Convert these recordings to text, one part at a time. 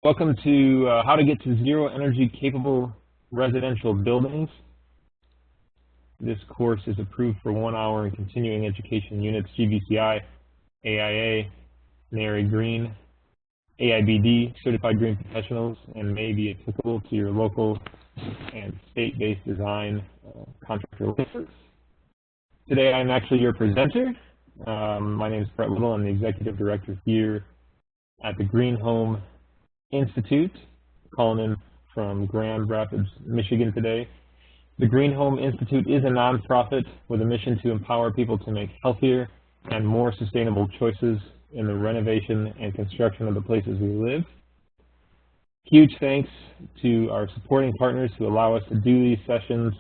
Welcome to how to get to zero energy capable residential buildings. This course is approved for 1 hour in continuing education units, GBCI, AIA, NARI Green, AIBD, Certified Green Professionals, and may be applicable to your local and state-based design contractor license. Today I'm actually your presenter. My name is Brett Little. I'm the Executive Director here at the Green Home Institute, calling in from Grand Rapids, Michigan today. The Green Home Institute is a nonprofit with a mission to empower people to make healthier and more sustainable choices in the renovation and construction of the places we live. Huge thanks to our supporting partners who allow us to do these sessions.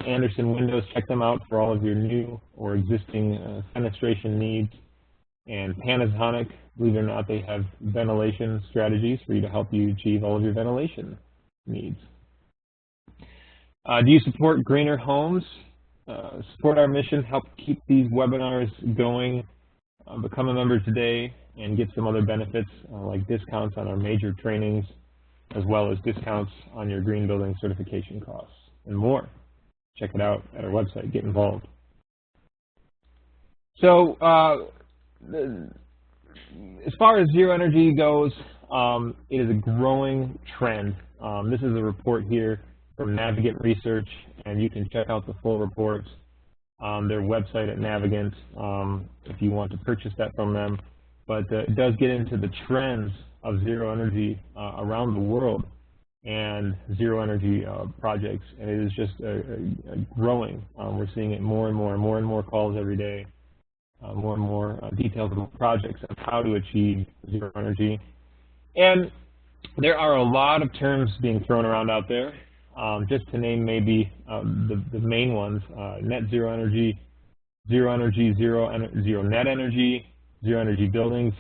Anderson Windows, check them out for all of your new or existing fenestration needs. And Panasonic, believe it or not, they have ventilation strategies for you to help you achieve all of your ventilation needs. Do you support greener homes? Support our mission, help keep these webinars going. Become a member today and get some other benefits like discounts on our major trainings, as well as discounts on your green building certification costs and more. Check it out at our website, get involved. So as far as zero energy goes, it is a growing trend. This is a report here from Navigant Research, and you can check out the full reports on their website at Navigant if you want to purchase that from them. But it does get into the trends of zero energy around the world and zero energy projects, and it is just growing. We're seeing it more and more calls every day. More and more details about projects and how to achieve zero energy. And there are a lot of terms being thrown around out there. Just to name maybe the main ones, net zero energy, zero net energy, zero energy buildings.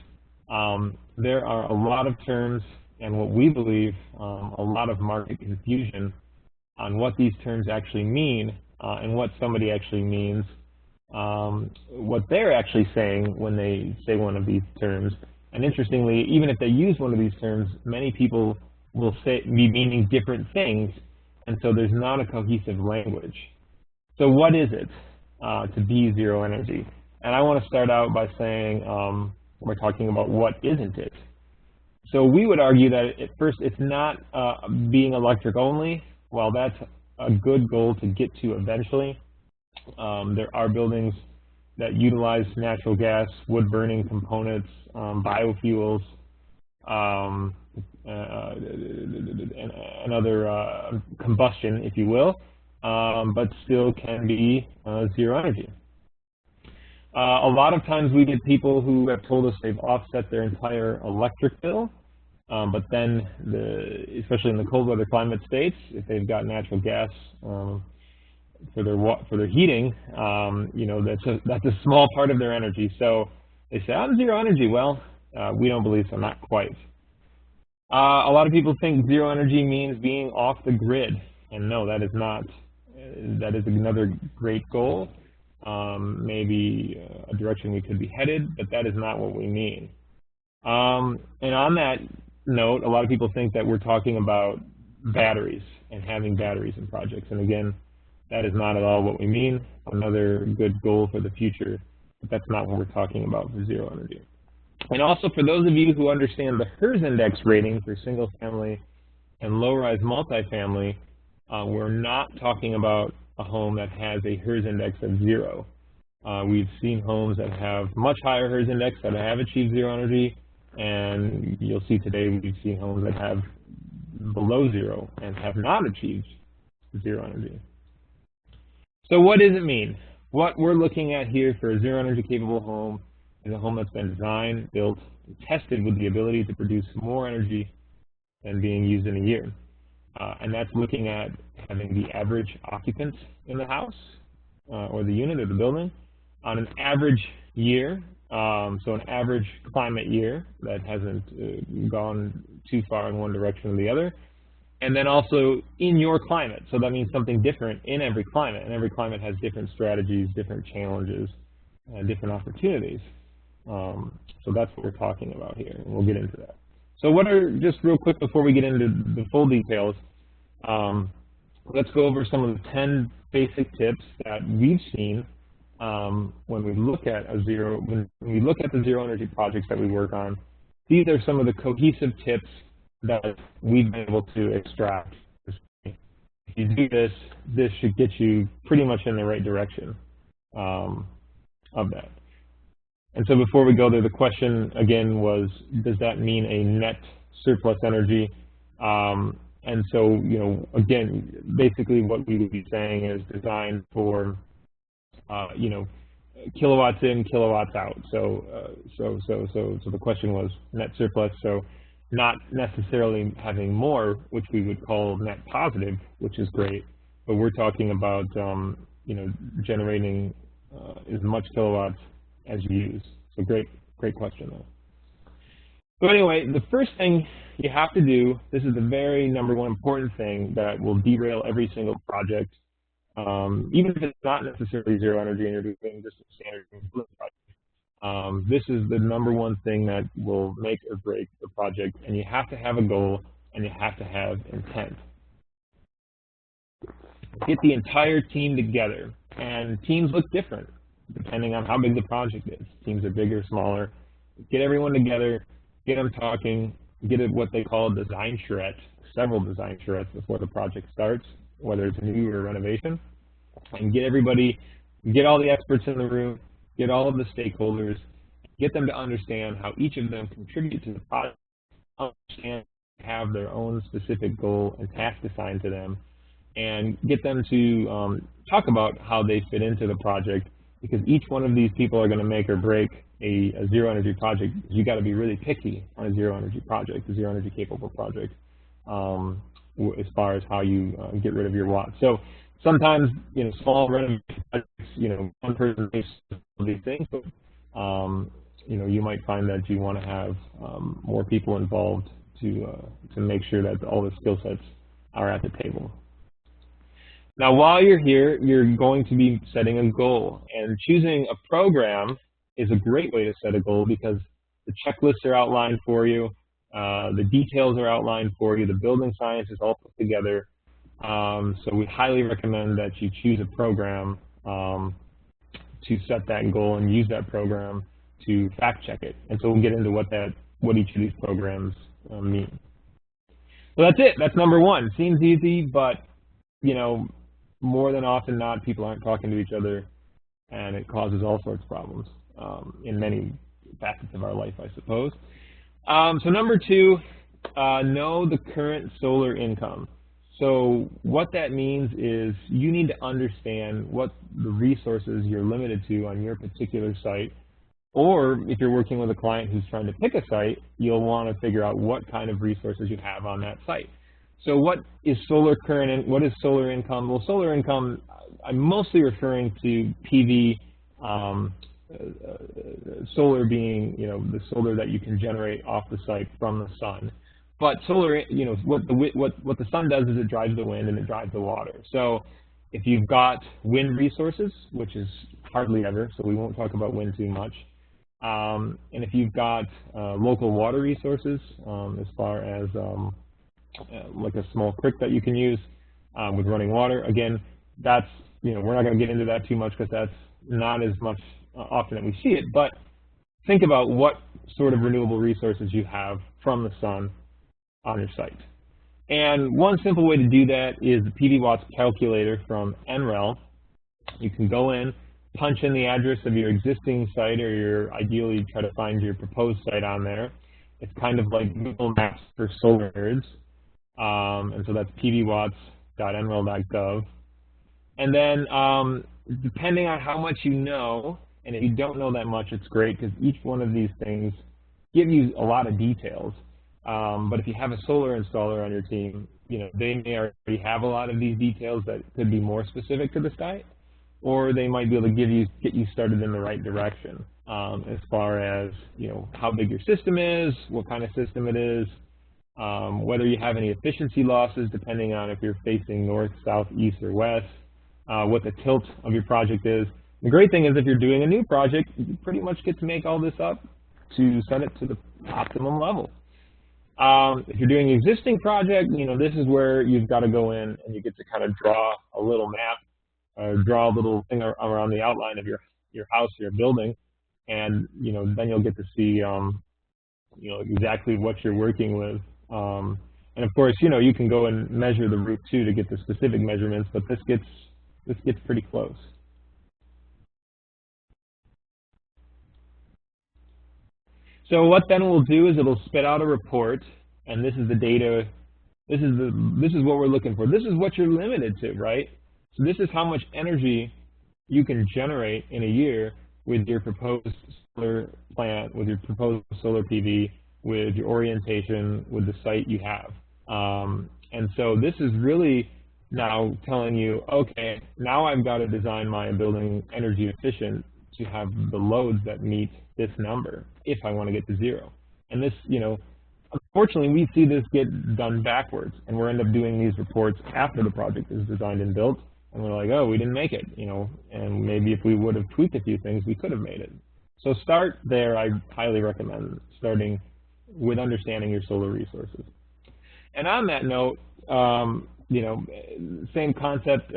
There are a lot of terms, and what we believe, a lot of market confusion on what these terms actually mean and what somebody actually means. What they're actually saying when they say one of these terms. And interestingly, even if they use one of these terms, many people will be meaning different things, and so there's not a cohesive language. So what is it to be zero energy? And I want to start out by saying we're talking about what isn't it. So we would argue that at first it's not being electric only. While that's a good goal to get to eventually, there are buildings that utilize natural gas, wood-burning components, biofuels, and other combustion, if you will, but still can be zero energy. A lot of times we get people who have told us they've offset their entire electric bill, but then, especially in the cold weather climate states, if they've got natural gas for their heating, you know, that's a small part of their energy. So they say, I'm zero energy. Well, we don't believe so, not quite. A lot of people think zero energy means being off the grid, and no, that is not. That is another great goal, maybe a direction we could be headed, but that is not what we mean. And on that note, a lot of people think that we're talking about batteries and having batteries in projects, and again, that is not at all what we mean. Another good goal for the future, but that's not what we're talking about for zero energy. And also for those of you who understand the HERS index rating for single family and low-rise multifamily, we're not talking about a home that has a HERS index of 0. We've seen homes that have much higher HERS index that have achieved zero energy, and you'll see today we've seen homes that have below 0 and have not achieved zero energy. So what does it mean? What we're looking at here for a zero energy capable home is a home that's been designed, built, and tested with the ability to produce more energy than being used in a year. And that's looking at having the average occupants in the house or the unit or the building on an average year, so an average climate year that hasn't gone too far in one direction or the other. And then also in your climate. So that means something different in every climate. And every climate has different strategies, different challenges, and different opportunities. So that's what we're talking about here, and we'll get into that. So what are, just real quick before we get into the full details, let's go over some of the 10 basic tips that we've seen when we look at the zero energy projects that we work on. These are some of the cohesive tips that we've been able to extract. If you do this, this should get you pretty much in the right direction of that. And so before we go there, the question again was, does that mean a net surplus energy? And so, again, basically what we would be saying is designed for, kilowatts in, kilowatts out. So the question was net surplus. So not necessarily having more, which we would call net positive, which is great, but we're talking about, generating as much kilowatts as you use. So great question though. So anyway, the first thing you have to do, this is the very #1 important thing that will derail every single project, even if it's not necessarily zero energy and you're doing just a standard project. This is the #1 thing that will make or break the project, and you have to have a goal and you have to have intent. Get the entire team together, and teams look different depending on how big the project is. Teams are bigger, smaller. Get everyone together, get them talking, get what they call a design charrette, several design charrettes before the project starts, whether it's a new or a renovation, and get all the experts in the room, get all of the stakeholders, get them to understand how each of them contribute to the project, understand, have their own specific goal and task assigned to them, and get them to talk about how they fit into the project, because each one of these people are going to make or break a zero energy project. You got to be really picky on a zero energy project, a zero energy capable project, as far as how you get rid of your watts. So sometimes, small renovation projects, one person makes these things, but you might find that you want to have more people involved to make sure that all the skill sets are at the table. Now, while you're here, you're going to be setting a goal, and choosing a program is a great way to set a goal because the checklists are outlined for you, the details are outlined for you, the building science is all put together. So we highly recommend that you choose a program to set that goal and use that program to fact check it. And so we'll get into what each of these programs mean. So that's it. That's #1. Seems easy, but more than often not, people aren't talking to each other, and it causes all sorts of problems in many facets of our life, I suppose. So #2, know the current solar income. So what that means is you need to understand what the resources you're limited to on your particular site, or if you're working with a client who's trying to pick a site, you'll want to figure out what kind of resources you have on that site. So what is solar what is solar income? Well, solar income, I'm mostly referring to PV, solar being, the solar that you can generate off the site from the sun. But solar, what the sun does is it drives the wind and it drives the water. So if you've got wind resources, which is hardly ever, so we won't talk about wind too much, and if you've got local water resources, as far as like a small creek that you can use with running water. Again, that's, we're not going to get into that too much because that's not as much often that we see it, but think about what sort of renewable resources you have from the sun on your site. And one simple way to do that is the PV watts calculator from NREL. You can go in, punch in the address of your existing site, or ideally try to find your proposed site on there. It's kind of like Google Maps for solar nerds. And so that's pvwatts.nrel.gov. And then depending on how much you know, and if you don't know that much, it's great because each one of these things give you a lot of details. But if you have a solar installer on your team, they may already have a lot of these details that could be more specific to the site, or they might be able to get you started in the right direction as far as how big your system is, what kind of system it is, whether you have any efficiency losses depending on if you're facing north, south, east, or west, what the tilt of your project is. The great thing is if you're doing a new project, you pretty much get to make all this up to set it to the optimum level. If you're doing an existing project, this is where you've got to go in and you get to kind of draw a little map, draw a little thing around the outline of your house, your building, and then you'll get to see exactly what you're working with. And of course, you can go and measure the roof too to get the specific measurements, but this gets pretty close. So what then we'll do is it'll spit out a report, and this is the data. This is what we're looking for. This is what you're limited to, right? So this is how much energy you can generate in a year with your proposed solar plant, with your proposed solar PV, with your orientation, with the site you have. And so this is really now telling you, okay, now I've got to design my building energy efficient to have the loads that meet this number if I want to get to zero. And this, unfortunately, we see this get done backwards, and we're end up doing these reports after the project is designed and built, and we're like, oh, we didn't make it, and maybe if we would have tweaked a few things, we could have made it. So start there. I highly recommend starting with understanding your solar resources. And on that note, same concept,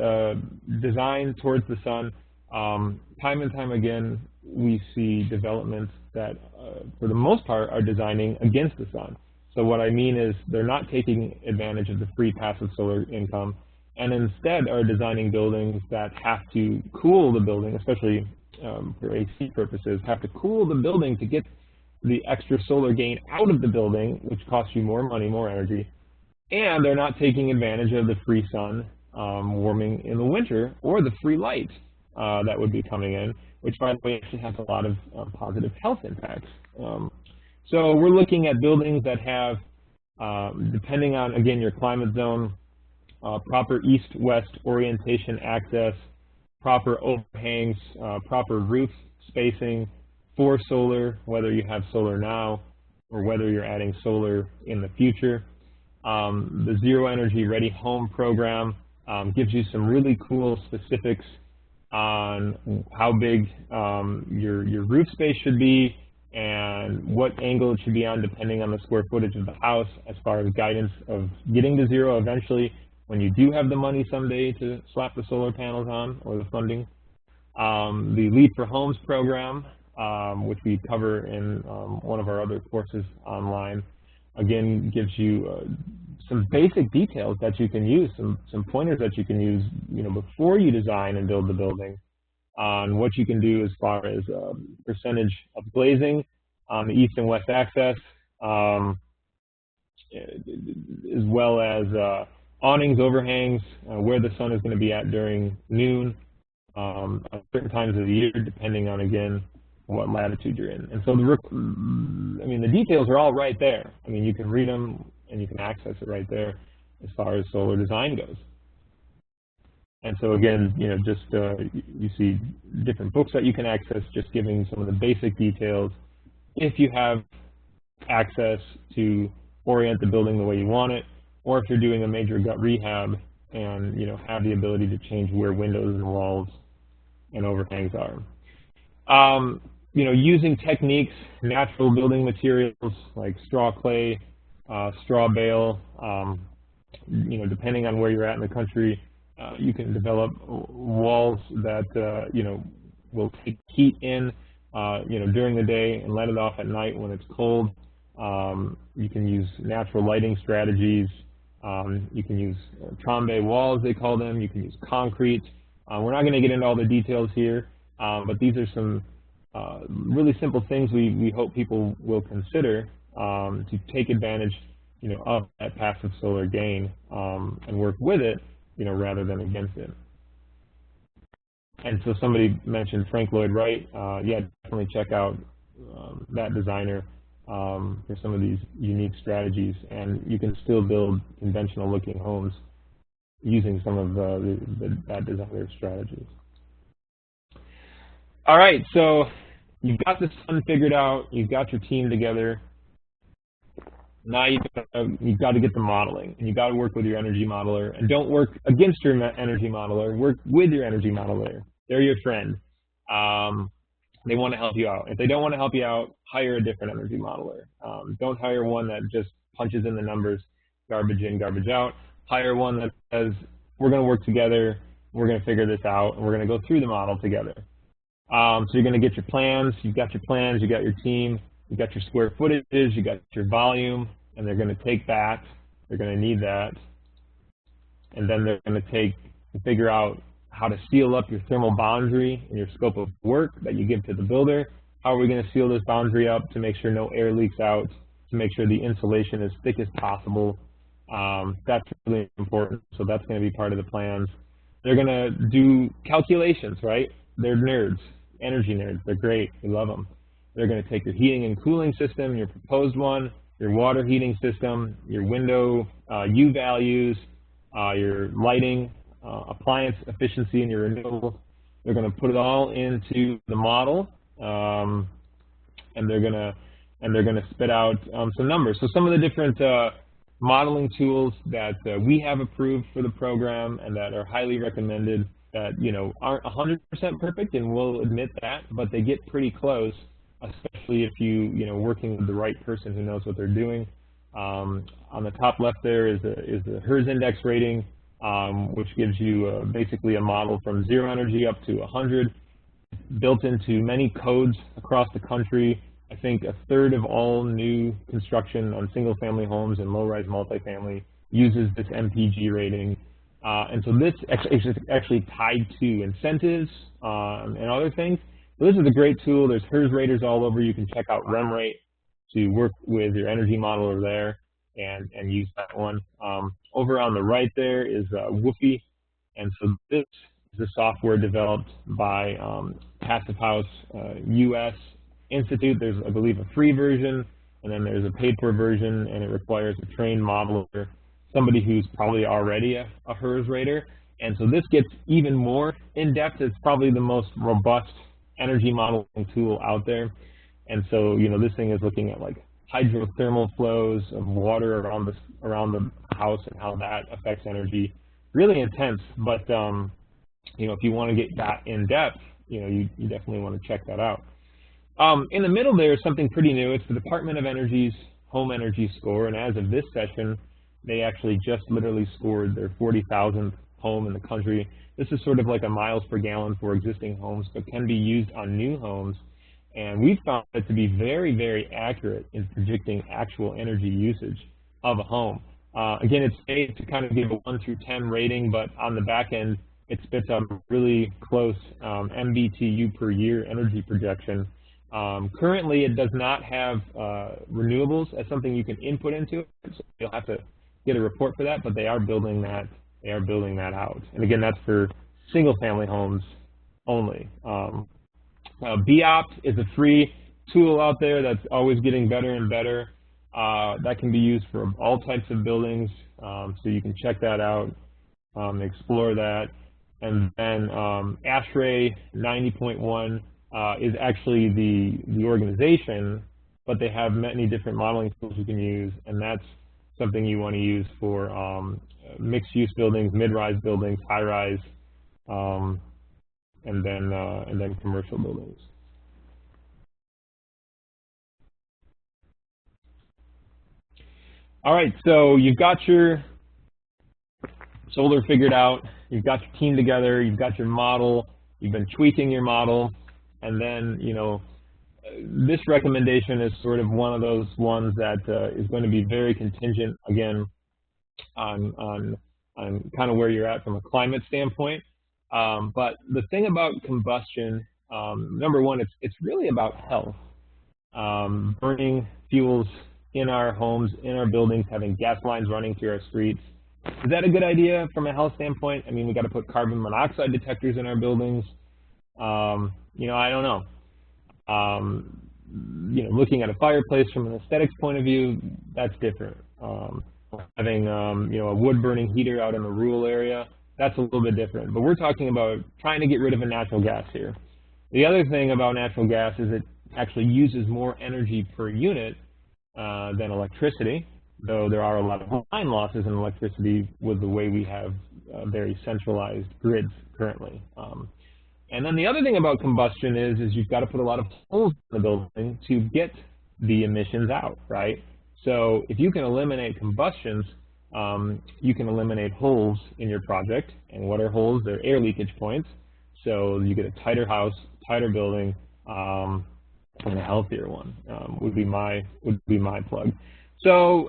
design towards the sun. Time and time again, we see developments that, for the most part, are designing against the sun. So what I mean is they're not taking advantage of the free passive solar income, and instead are designing buildings that have to cool the building, especially for AC purposes, have to cool the building to get the extra solar gain out of the building, which costs you more money, more energy, and they're not taking advantage of the free sun warming in the winter or the free light that would be coming in, which, by the way, actually has a lot of positive health impacts. So we're looking at buildings that have, depending on, again, your climate zone, proper east-west orientation access, proper overhangs, proper roof spacing for solar, whether you have solar now or whether you're adding solar in the future. The Zero Energy Ready Home program gives you some really cool specifics on how big your roof space should be and what angle it should be on depending on the square footage of the house, as far as guidance of getting to zero eventually when you do have the money someday to slap the solar panels on, or the funding. The Lead for Homes program, which we cover in one of our other courses online, again gives you some basic details that you can use, some pointers that you can use, before you design and build the building, on what you can do as far as percentage of glazing on the east and west access, as well as awnings, overhangs, where the sun is going to be at during noon, at certain times of the year, depending on, again, what latitude you're in. And so the details are all right there. You can read them and you can access it right there as far as solar design goes. And so again, just you see different books that you can access, just giving some of the basic details. If you have access to orient the building the way you want it, or if you're doing a major gut rehab and have the ability to change where windows and walls and overhangs are. Using techniques, natural building materials like straw clay, straw bale, depending on where you're at in the country, you can develop walls that, will take heat in, during the day and let it off at night when it's cold. You can use natural lighting strategies. You can use trombe walls, they call them. You can use concrete. We're not going to get into all the details here, but these are some really simple things we hope people will consider to take advantage, of that passive solar gain and work with it, rather than against it. And so somebody mentioned Frank Lloyd Wright. Yeah, definitely check out that designer for some of these unique strategies, and you can still build conventional-looking homes using some of that designer strategies. All right, so you've got the sun figured out, you've got your team together. Now you've got to get the modeling, and you've got to work with your energy modeler. And don't work against your energy modeler, work with your energy modeler. They're your friend. They want to help you out. If they don't want to help you out, hire a different energy modeler. Don't hire one that just punches in the numbers, garbage in, garbage out. Hire one that says, we're going to work together, we're going to figure this out, and we're going to go through the model together. So you're going to get your plans, you've got your plans, you got your team, you got your square footages, you got your volume, and they're going to take that, they're going to need that, and then they're going to figure out how to seal up your thermal boundary and your scope of work that you give to the builder. How are we going to seal this boundary up to make sure no air leaks out, to make sure the insulation is thick as possible. That's really important, so that's going to be part of the plans. They're going to do calculations, right? They're nerds, energy nerds. They're great. We love them. They're going to take your heating and cooling system, your proposed one, your water heating system, your window U values, your lighting, appliance efficiency, and your renewable. They're going to put it all into the model, and they're going to spit out some numbers. So some of the different modeling tools that we have approved for the program and that are highly recommended, that aren't 100% perfect, and we'll admit that, but they get pretty close, especially if you're working with the right person who knows what they're doing. On the top left there is the HERS index rating, which gives you basically a model from 0 energy up to 100, built into many codes across the country. I think a third of all new construction on single-family homes and low-rise multifamily uses this MPG rating. And so this is actually tied to incentives and other things. So this is a great tool. There's HERS raters all over. You can check out REMrate to work with your energy modeler there and use that one. Over on the right there is Woofy. And so this is a software developed by Passive House US Institute. There's, I believe, a free version, and then there's a paid-for version, and it requires a trained modeler, somebody who's probably already a HERS rater. And so this gets even more in-depth. It's probably the most robust energy modeling tool out there. And so, this thing is looking at like hydrothermal flows of water around the house and how that affects energy. Really intense, but if you want to get that in depth, you definitely want to check that out. In the middle there is something pretty new. It's the Department of Energy's Home Energy Score, and as of this session, they actually just literally scored their 40,000th home in the country. This is sort of like a miles per gallon for existing homes, but can be used on new homes. And we've found it to be very, very accurate in predicting actual energy usage of a home. Again, it's made to kind of give a 1 through 10 rating, but on the back end, it spits out a really close MBTU per year energy projection. Currently, it does not have renewables as something you can input into it, so you'll have to get a report for that, but they are building that. They are building that out. And again, that's for single-family homes only. BOPT is a free tool out there that's always getting better and better. That can be used for all types of buildings, so you can check that out, explore that. And then ASHRAE 90.1 is actually the organization, but they have many different modeling tools you can use, and that's something you want to use for mixed-use buildings, mid-rise buildings, high-rise, and then commercial buildings. All right, so you've got your solar figured out, you've got your team together, you've got your model, you've been tweaking your model, and then this recommendation is sort of one of those ones that is going to be very contingent, again, on kind of where you're at from a climate standpoint. But the thing about combustion, number one, it's really about health. Burning fuels in our homes, in our buildings, having gas lines running through our streets. Is that a good idea from a health standpoint? I mean, we got to put carbon monoxide detectors in our buildings. I don't know. Looking at a fireplace from an aesthetics point of view, that's different. Having a wood burning heater out in a rural area, that's a little bit different. But we're talking about trying to get rid of a natural gas here. The other thing about natural gas is it actually uses more energy per unit than electricity, though there are a lot of line losses in electricity with the way we have very centralized grids currently. And then the other thing about combustion is you've got to put a lot of holes in the building to get the emissions out, right? So if you can eliminate combustions, you can eliminate holes in your project. And what are holes? They're air leakage points. So you get a tighter house, tighter building, and a healthier one. Would be my plug. So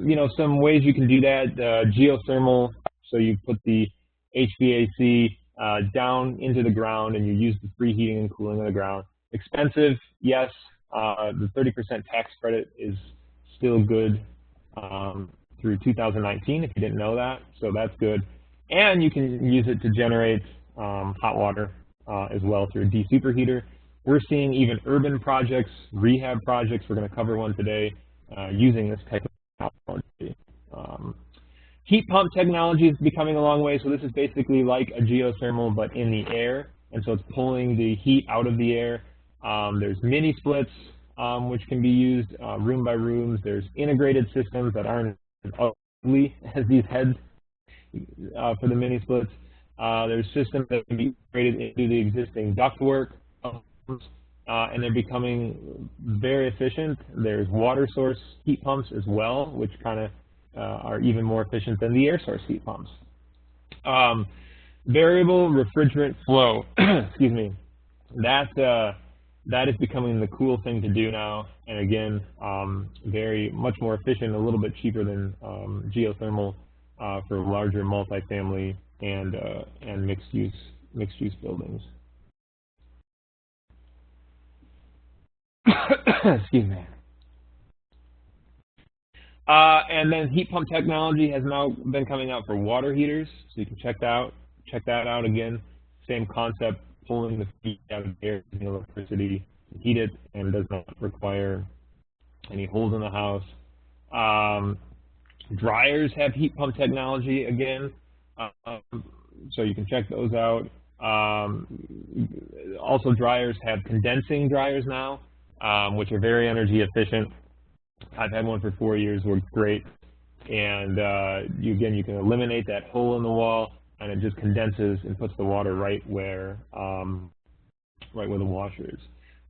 you know, some ways you can do that: geothermal. So you put the HVAC down into the ground, and you use the free heating and cooling of the ground. Expensive, yes. The 30% tax credit is still good through 2019, if you didn't know that, so that's good. And you can use it to generate hot water as well through a de-superheater. We're seeing even urban projects, rehab projects, we're going to cover one today, using this type of technology. Heat pump technology is becoming a long way, so this is basically like a geothermal but in the air, and so it's pulling the heat out of the air. There's mini splits, which can be used room by rooms. There's integrated systems that aren't as ugly as these heads for the mini splits. There's systems that can be integrated into the existing ductwork, and they're becoming very efficient. There's water source heat pumps as well, which kind of are even more efficient than the air source heat pumps. Variable refrigerant flow, excuse me, that is becoming the cool thing to do now, and again, much more efficient, a little bit cheaper than geothermal for larger multifamily and mixed use buildings. Excuse me. And then heat pump technology has now been coming out for water heaters, so you can check that out again. Same concept, pulling the heat out of the air using electricity to heat it, and does not require any holes in the house. Dryers have heat pump technology again, so you can check those out. Also, dryers have condensing dryers now, which are very energy efficient. I've had one for 4 years, worked great, and you can eliminate that hole in the wall, and it just condenses and puts the water right where the washer is.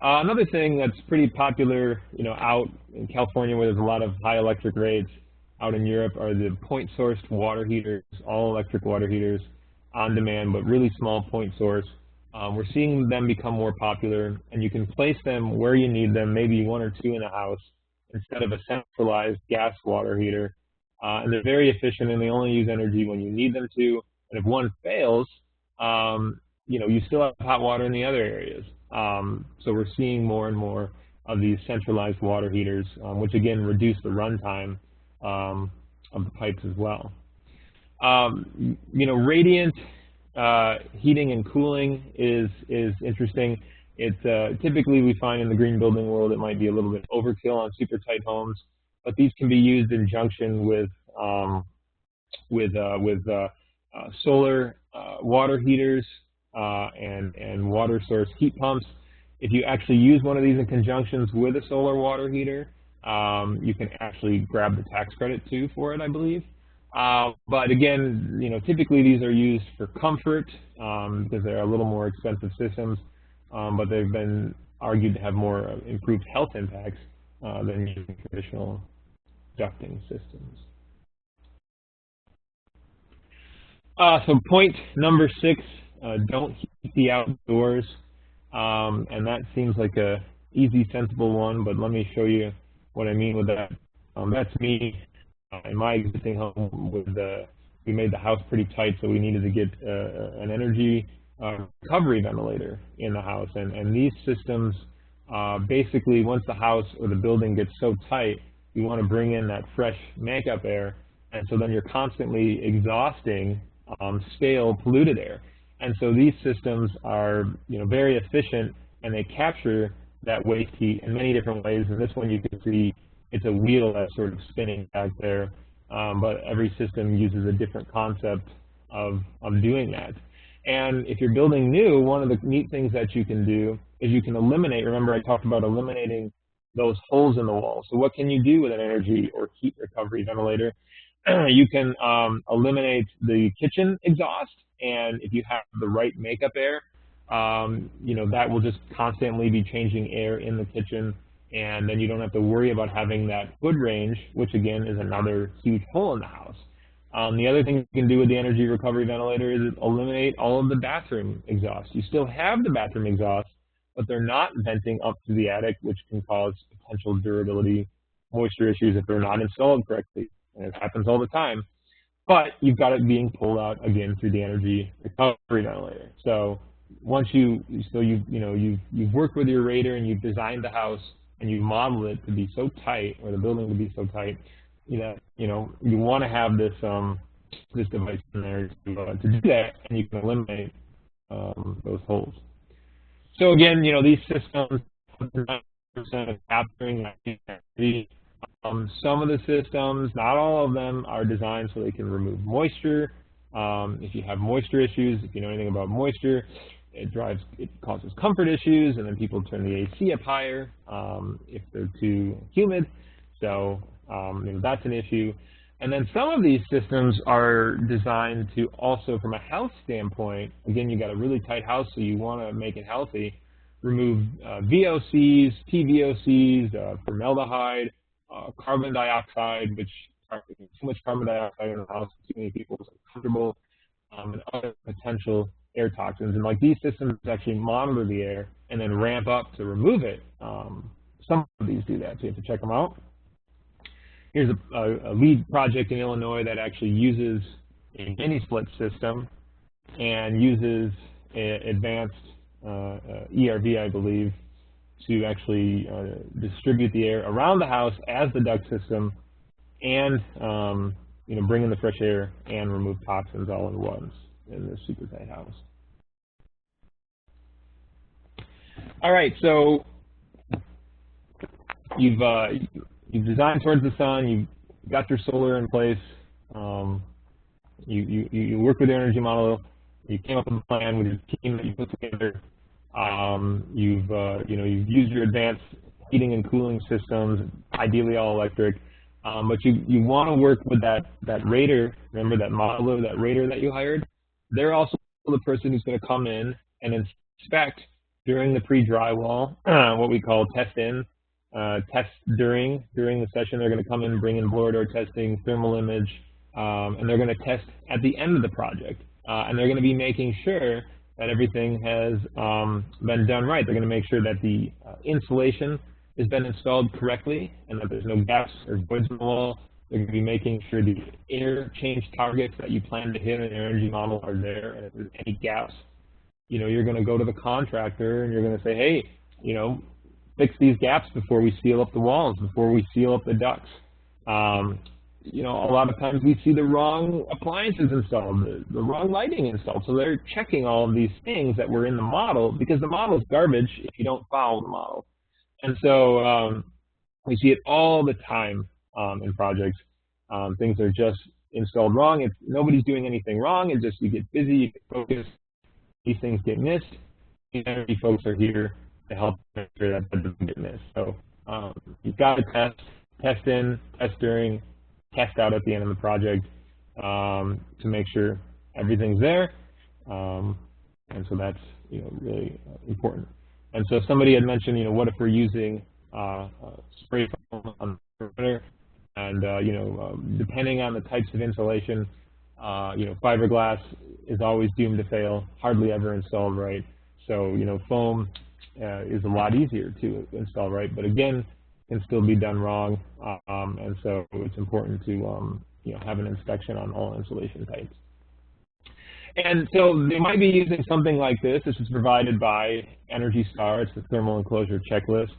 Another thing that's pretty popular, you know, out in California where there's a lot of high electric rates, out in Europe are the point-sourced water heaters, all electric water heaters, on demand, but really small point source. We're seeing them become more popular, and you can place them where you need them, maybe 1 or 2 in a house, instead of a centralized gas water heater. And they're very efficient, and they only use energy when you need them to. And if one fails, you know, you still have hot water in the other areas. So we're seeing more and more of these centralized water heaters, which again reduce the runtime of the pipes as well. You know, radiant heating and cooling is interesting. It's typically we find in the green building world it might be a little bit overkill on super tight homes, but these can be used in junction with solar water heaters and water source heat pumps. If you actually use one of these in conjunctions with a solar water heater, you can actually grab the tax credit too for it, I believe. But again, you know, typically these are used for comfort because they're a little more expensive systems, but they've been argued to have more improved health impacts than using traditional ducting systems. So point number 6, don't heat the outdoors, and that seems like a easy, sensible one, but let me show you what I mean with that. That's me in my existing home. We made the house pretty tight, so we needed to get an energy recovery ventilator in the house, and these systems basically, once the house or the building gets so tight, you want to bring in that fresh makeup air, and so then you're constantly exhausting stale, polluted air. And so these systems are, you know, very efficient, and they capture that waste heat in many different ways. And this one you can see it's a wheel that's sort of spinning back there, but every system uses a different concept of doing that. And if you're building new, one of the neat things that you can do is you can eliminate, remember I talked about eliminating those holes in the wall. So what can you do with an energy or heat recovery ventilator? You can eliminate the kitchen exhaust, and if you have the right makeup air, you know, that will just constantly be changing air in the kitchen, And then you don't have to worry about having that hood range, which again is another huge hole in the house. The other thing you can do with the energy recovery ventilator is eliminate all of the bathroom exhaust. You still have the bathroom exhaust, but they're not venting up to the attic, which can cause potential durability moisture issues if they're not installed correctly. And it happens all the time. But you've got it being pulled out again through the energy recovery ventilator. So once you've worked with your rater and you've designed the house and you model it to be so tight, or the building to be so tight, you want to have this this device in there to do that, and you can eliminate those holes. So again, these systems, 90% of capturing activity. Some of the systems, not all of them, are designed so they can remove moisture. If you have moisture issues, if you know anything about moisture, it causes comfort issues, and then people turn the AC up higher if they're too humid. So that's an issue. And then some of these systems are designed to also, from a health standpoint, again, you got a really tight house, so you want to make it healthy, remove VOCs, PVOCs, formaldehyde, carbon dioxide, which too much carbon dioxide in the house, too many people are comfortable, and other potential air toxins. And like these systems actually monitor the air and then ramp up to remove it. Some of these do that, so you have to check them out. Here's a lead project in Illinois that actually uses a mini split system and uses advanced ERV, I believe, to actually distribute the air around the house as the duct system, and bring in the fresh air and remove toxins all at once in this super tight house. All right, so you've designed towards the sun, you've got your solar in place, you work with the energy model, you came up with a plan with your team that you put together. You've used your advanced heating and cooling systems, ideally all electric, but you want to work with that rater. Remember that modeler, that rater that you hired? They're also the person who's going to come in and inspect during the pre-drywall, what we call test during the session. They're going to come in and bring in blower door testing, thermal image, and they're going to test at the end of the project. And they're going to be making sure that everything has been done right. They're going to make sure that the insulation has been installed correctly and that there's no gaps or voids in the wall. They're going to be making sure the air change targets that you plan to hit in an energy model are there, and if there's any gaps, you're going to go to the contractor and you're going to say, hey, fix these gaps before we seal up the walls, before we seal up the ducts. A lot of times we see the wrong appliances installed, the wrong lighting installed. So they're checking all of these things that were in the model, because the model is garbage if you don't follow the model. And so we see it all the time in projects. Things are just installed wrong. Nobody's doing anything wrong. It's just you get busy, you get focused, these things get missed. The energy folks are here to help make sure that doesn't get missed. So you've got to test in, test during, test out at the end of the project to make sure everything's there, and so that's really important. And so somebody had mentioned, what if we're using spray foam on the perimeter, and depending on the types of insulation, fiberglass is always doomed to fail, hardly ever installed right. So foam is a lot easier to install right, but again, can still be done wrong, and so it's important to have an inspection on all insulation types. And so they might be using something like this. This is provided by Energy Star. It's the thermal enclosure checklist.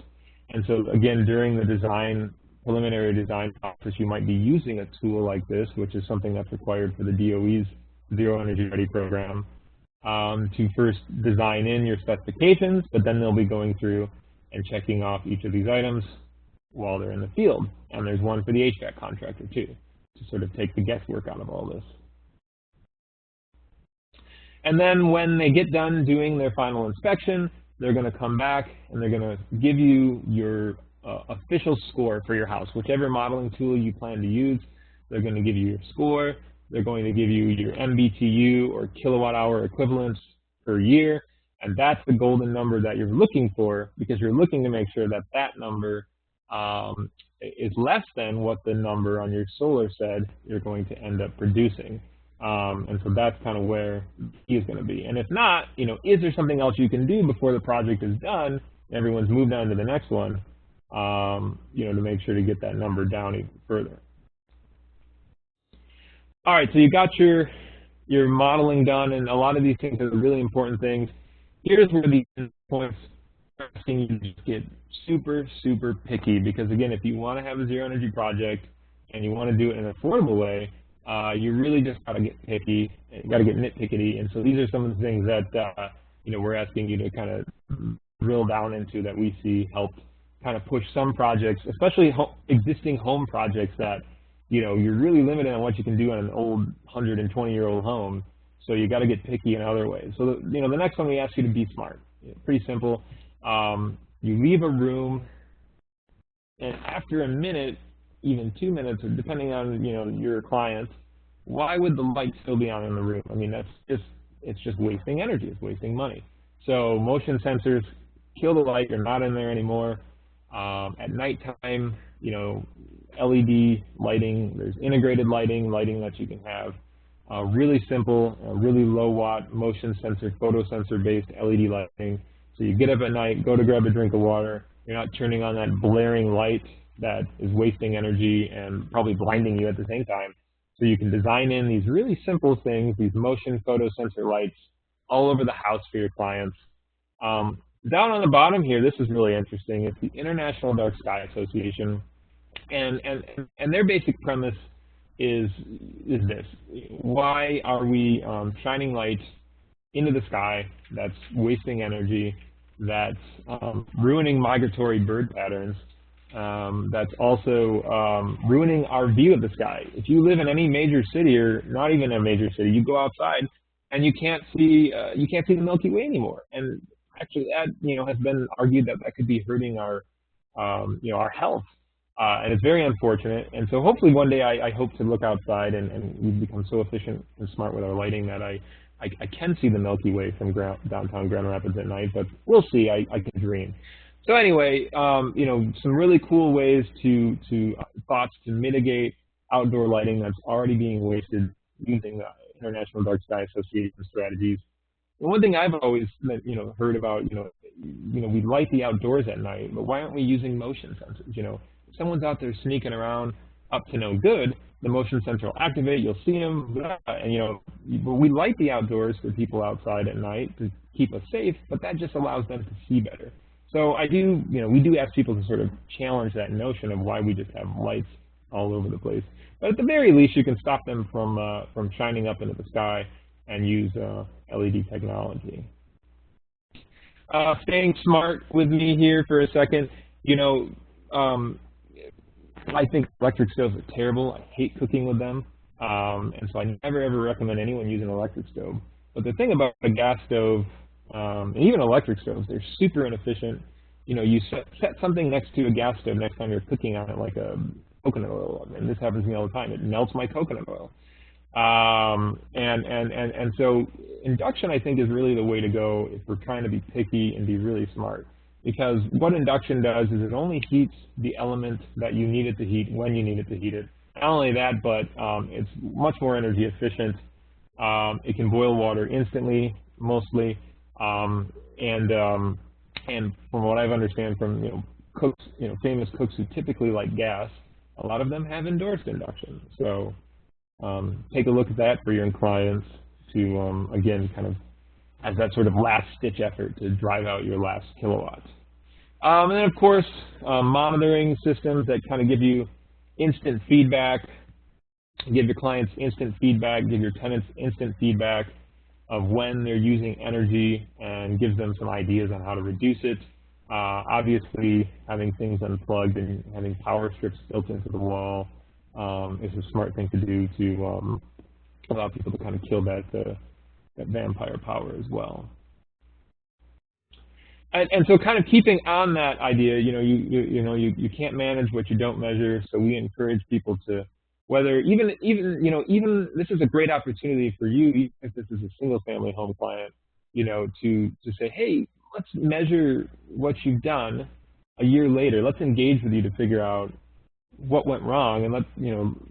And so again, during the preliminary design process, you might be using a tool like this, which is something that's required for the DOE's Zero Energy Ready program, to first design in your specifications, but then they'll be going through and checking off each of these items while they're in the field. And there's one for the HVAC contractor too, to sort of take the guesswork out of all this. And then when they get done doing their final inspection, they're going to come back and they're going to give you your official score for your house. Whichever modeling tool you plan to use, they're going to give you your score. They're going to give you your MBTU or kilowatt hour equivalents per year, And that's the golden number that you're looking for, because you're looking to make sure that that number is less than what the number on your solar said you're going to end up producing. And so that's kind of where the key is going to be. And if not, is there something else you can do before the project is done, everyone's moved on to the next one, to make sure to get that number down even further. All right, so you got your modeling done, and a lot of these things are really important things. Here's where the points are asking you to just get super, super picky, because again, if you want to have a zero energy project and you want to do it in an affordable way, you really just got to get picky, you got to get nitpicky. And so these are some of the things that we're asking you to kind of drill down into, that we see help kind of push some projects, especially existing home projects that you're really limited on what you can do on an old 120-year-old home. So you got to get picky in other ways. So the next one, we ask you to be smart. Pretty simple. You leave a room, and after a minute, even 2 minutes, or depending on your clients, why would the light still be on in the room? I mean, it's just wasting energy. It's wasting money. So motion sensors kill the light. You're not in there anymore. At nighttime, LED lighting. There's integrated lighting that you can have. Really simple, really low watt motion sensor, photosensor based LED lighting. So you get up at night, go to grab a drink of water. You're not turning on that blaring light that is wasting energy and probably blinding you at the same time. So you can design in these really simple things, these motion photosensor lights all over the house for your clients. Down on the bottom here, this is really interesting. It's the International Dark Sky Association, and their basic premise is this: why are we shining light into the sky that's wasting energy, that's ruining migratory bird patterns, that's also ruining our view of the sky? If you live in any major city, or not even a major city, you go outside and you can't see the Milky Way anymore. And actually, that has been argued that could be hurting our our health. And it's very unfortunate. And so hopefully one day I hope to look outside and we become so efficient and smart with our lighting that I can see the Milky Way from downtown Grand Rapids at night, but we'll see. I can dream. So anyway, some really cool ways thoughts to mitigate outdoor lighting that's already being wasted using the International Dark Sky Association strategies. And one thing I've always heard about, we light the outdoors at night, but why aren't we using motion sensors? If someone's out there sneaking around up to no good, the motion sensor will activate, you'll see them, and we light the outdoors for people outside at night to keep us safe, but that just allows them to see better. So we do ask people to sort of challenge that notion of why we just have lights all over the place. But at the very least, you can stop them from shining up into the sky and use LED technology. Staying smart with me here for a second. I think electric stoves are terrible. I hate cooking with them, and so I never ever recommend anyone use an electric stove. But the thing about a gas stove, and even electric stoves, they're super inefficient. You set something next to a gas stove next time you're cooking on it, like a coconut oil, and this happens to me all the time. It melts my coconut oil. And so induction, I think, is really the way to go if we're trying to be picky and be really smart. Because what induction does is it only heats the element that you need it to heat when you need it to heat it. Not only that, but it's much more energy efficient. It can boil water instantly, mostly. And from what I've understand from cooks, famous cooks who typically like gas, a lot of them have endorsed induction. So take a look at that for your clients to, again, kind of as that sort of last-ditch effort to drive out your last kilowatts. And then, of course, monitoring systems that kind of give you instant feedback, give your clients instant feedback, give your tenants instant feedback of when they're using energy, and gives them some ideas on how to reduce it. Obviously, having things unplugged and having power strips built into the wall is a smart thing to do to allow people to kind of kill that vampire power as well. And so, kind of keeping on that idea, you can't manage what you don't measure. So we encourage people to, whether even this is a great opportunity for you, even if this is a single-family home client, to say, hey, let's measure what you've done a year later. Let's engage with you to figure out what went wrong, and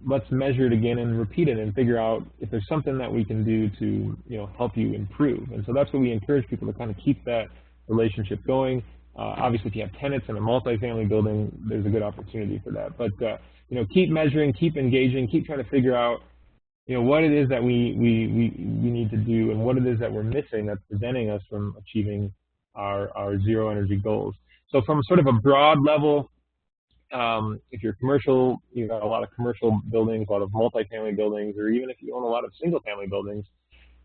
let's measure it again and repeat it and figure out if there's something that we can do to help you improve. And so that's what we encourage people to kind of keep that relationship going. Obviously, if you have tenants in a multifamily building, there's a good opportunity for that. But keep measuring, keep engaging, keep trying to figure out what it is that we need to do and what it is that we're missing that's preventing us from achieving our zero energy goals. So from sort of a broad level, if you're commercial, you've got a lot of commercial buildings, a lot of multifamily buildings, or even if you own a lot of single-family buildings,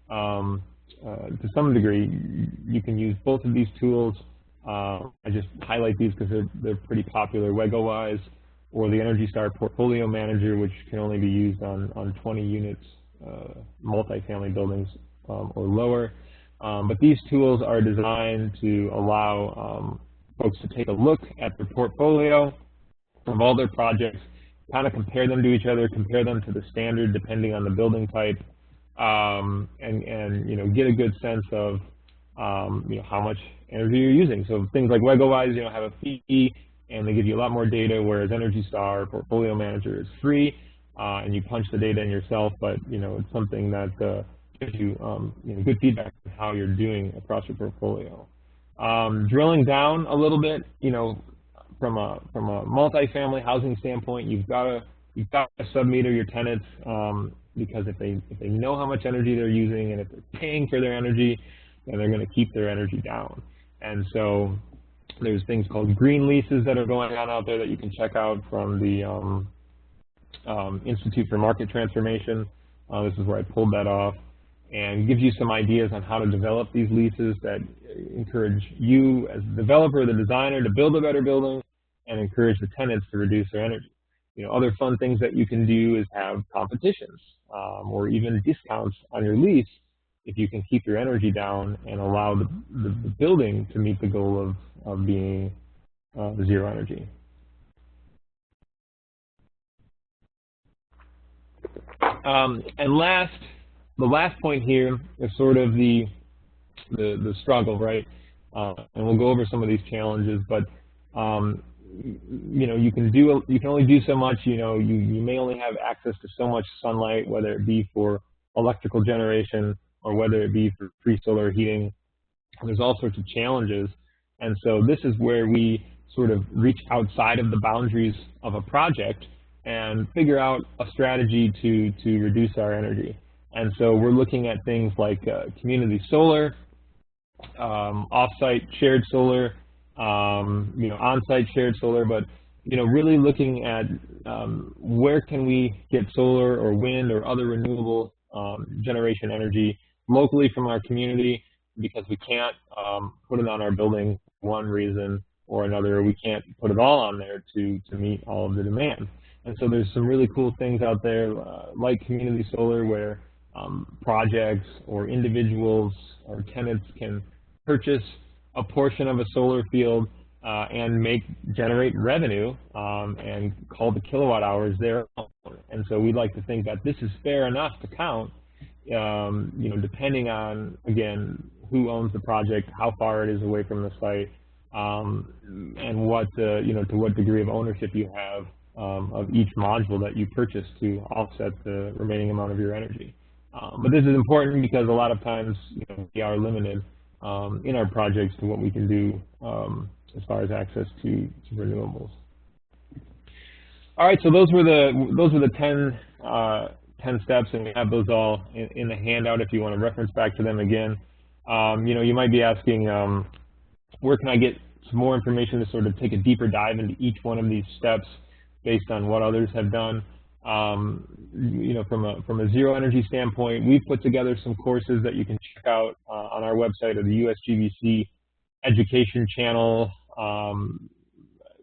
to some degree, you can use both of these tools. I just highlight these because they're pretty popular. WegoWise, or the Energy Star Portfolio Manager, which can only be used on 20 units, multifamily buildings or lower. But these tools are designed to allow folks to take a look at their portfolio of all their projects, kind of compare them to each other, compare them to the standard depending on the building type, and get a good sense of how much energy you're using. So things like WegoWise, have a fee, and they give you a lot more data, whereas Energy Star Portfolio Manager is free, and you punch the data in yourself, but it's something that gives you good feedback on how you're doing across your portfolio. Drilling down a little bit, from a multifamily housing standpoint, you've got to sub-meter your tenants, because if they know how much energy they're using and if they're paying for their energy, then they're going to keep their energy down. And so there's things called green leases that are going on out there that you can check out from the Institute for Market Transformation. This is where I pulled that off, and gives you some ideas on how to develop these leases that encourage you as the developer or the designer to build a better building and encourage the tenants to reduce their energy. Other fun things that you can do is have competitions or even discounts on your lease if you can keep your energy down and allow the building to meet the goal of being zero energy. And the last point here is sort of the struggle, right? And we'll go over some of these challenges, but you can only do so much. You may only have access to so much sunlight, whether it be for electrical generation or whether it be for free solar heating. There's all sorts of challenges, and so this is where we sort of reach outside of the boundaries of a project and figure out a strategy to reduce our energy. And so we're looking at things like community solar, off-site shared solar, on-site shared solar, but really looking at where can we get solar or wind or other renewable generation energy locally from our community, because we can't put it on our building for one reason or another. We can't put it all on there to meet all of the demand. And so there's some really cool things out there like community solar, where projects or individuals or tenants can purchase a portion of a solar field and generate revenue and call the kilowatt hours their own. And so we'd like to think that this is fair enough to count, depending on, again, who owns the project, how far it is away from the site, and what, to what degree of ownership you have of each module that you purchase to offset the remaining amount of your energy. But this is important because a lot of times we are limited in our projects to what we can do as far as access to renewables. All right, so those were the 10 steps, and we have those all in the handout if you want to reference back to them again. You might be asking, where can I get some more information to sort of take a deeper dive into each one of these steps based on what others have done? From a zero energy standpoint, we've put together some courses that you can check out on our website or the USGBC education channel.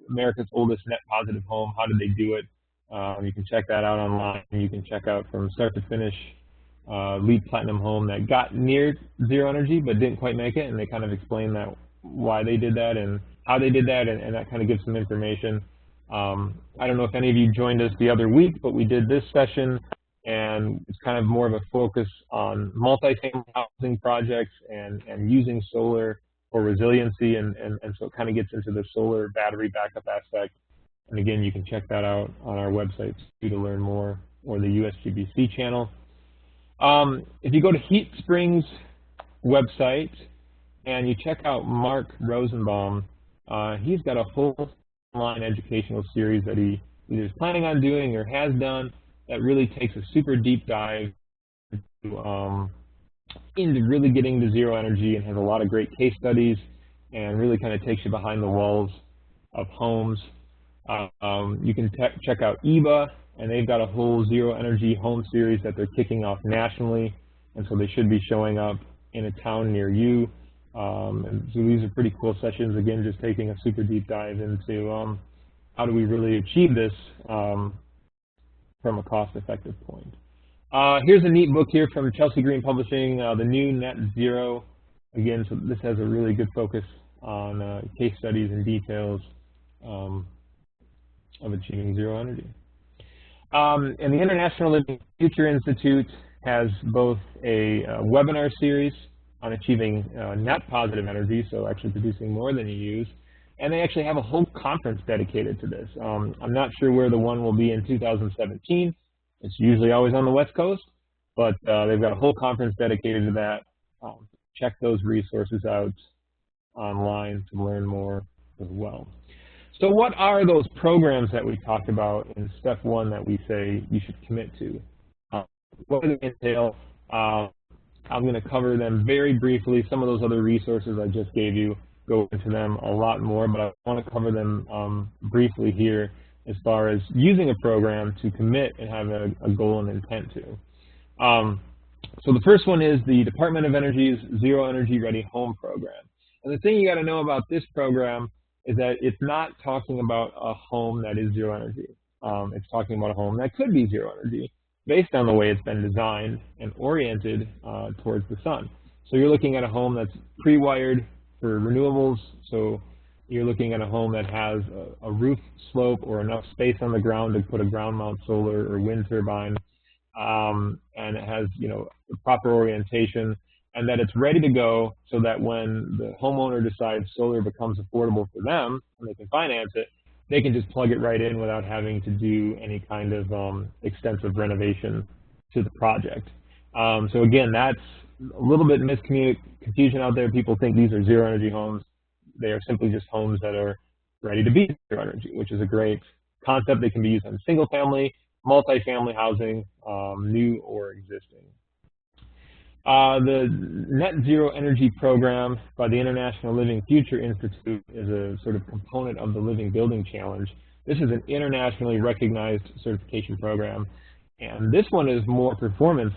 America's Oldest Net Positive Home, how did they do it? You can check that out online. You can check out from start to finish LEED Platinum home that got near zero energy but didn't quite make it, and they kind of explain that why they did that and how they did that, and that kind of gives some information. I don't know if any of you joined us the other week, but we did this session and it's kind of more of a focus on multifamily housing projects and using solar for resiliency, and so it kind of gets into the solar battery backup aspect. And again, you can check that out on our website to learn more, or the USGBC channel. If you go to Heat Springs website and you check out Mark Rosenbaum, he's got a whole online educational series that he either is planning on doing or has done that really takes a super deep dive into really getting to zero energy, and has a lot of great case studies and really kind of takes you behind the walls of homes. You can check out EBA, and they've got a whole zero energy home series that they're kicking off nationally, and so they should be showing up in a town near you. And so these are pretty cool sessions, again, just taking a super deep dive into how do we really achieve this from a cost-effective point. Here's a neat book here from Chelsea Green Publishing, The New Net Zero. Again, so this has a really good focus on case studies and details of achieving zero energy. And the International Living Future Institute has both a webinar series on achieving net positive energy, so actually producing more than you use, and they actually have a whole conference dedicated to this. I'm not sure where the one will be in 2017. It's usually always on the West Coast, but they've got a whole conference dedicated to that. Check those resources out online to learn more as well. So what are those programs that we talked about in step one that we say you should commit to? What do they entail? I'm going to cover them very briefly. Some of those other resources I just gave you go into them a lot more, but I want to cover them briefly here as far as using a program to commit and have a goal and intent to. So the first one is the Department of Energy's Zero Energy Ready Home Program. And the thing you got to know about this program is that it's not talking about a home that is zero energy. It's talking about a home that could be zero energy based on the way it's been designed and oriented towards the sun. So you're looking at a home that's pre-wired for renewables. So you're looking at a home that has a roof slope or enough space on the ground to put a ground mount solar or wind turbine, and it has, you know, the proper orientation, and that it's ready to go so that when the homeowner decides solar becomes affordable for them and they can finance it, they can just plug it right in without having to do any kind of extensive renovation to the project. So again, that's a little bit confusion out there. People think these are zero energy homes. They are simply just homes that are ready to be zero energy, which is a great concept. They can be used on single family, multifamily housing, new or existing. The Net Zero Energy Program by the International Living Future Institute is a sort of component of the Living Building Challenge. This is an internationally recognized certification program, and this one is more performance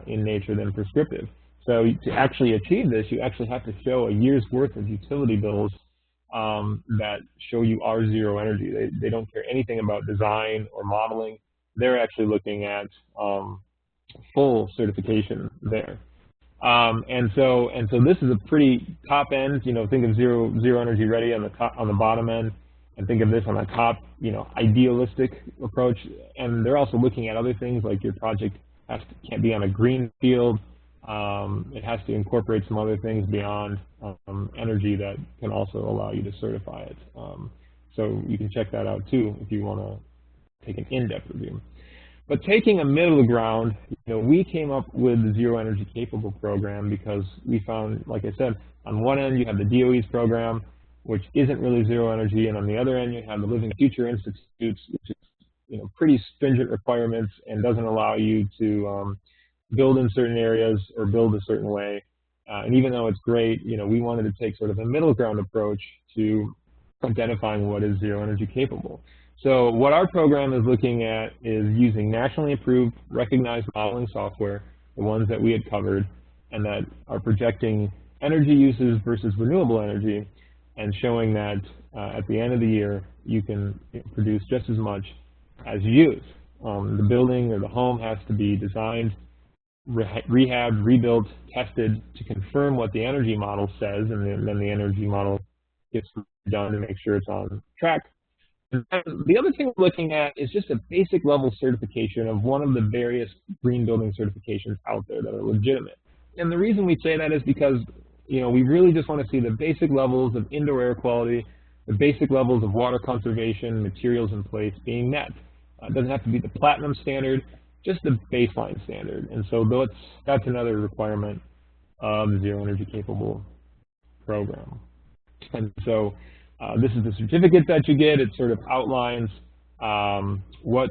in nature than prescriptive. So to actually achieve this, you actually have to show a year's worth of utility bills that show you are zero energy. They don't care anything about design or modeling. They're actually looking at full certification there. And so this is a pretty top end, you know, think of zero energy ready on the top, on the bottom end, and think of this on the top, you know, idealistic approach. And they're also looking at other things like your project can't be on a green field. It has to incorporate some other things beyond energy that can also allow you to certify it. So you can check that out too if you want to take an in-depth review. But taking a middle ground, you know, we came up with the Zero Energy Capable program because we found, like I said, on one end you have the DOE's program, which isn't really zero energy, and on the other end you have the Living Future Institutes, which is, you know, pretty stringent requirements and doesn't allow you to build in certain areas or build a certain way. And even though it's great, you know, we wanted to take sort of a middle ground approach to identifying what is zero energy capable. So what our program is looking at is using nationally approved, recognized modeling software, the ones that we had covered, and that are projecting energy uses versus renewable energy, and showing that at the end of the year, you can produce just as much as you use. The building or the home has to be designed, rehabbed, rebuilt, tested to confirm what the energy model says, and then the energy model gets done to make sure it's on track. And the other thing we're looking at is just a basic level certification of one of the various green building certifications out there that are legitimate. And the reason we say that is because, we really just want to see the basic levels of indoor air quality, the basic levels of water conservation, materials in place being met. It doesn't have to be the platinum standard, just the baseline standard. And so that's another requirement of the Zero Energy Capable program. And so this is the certificate that you get. It sort of outlines what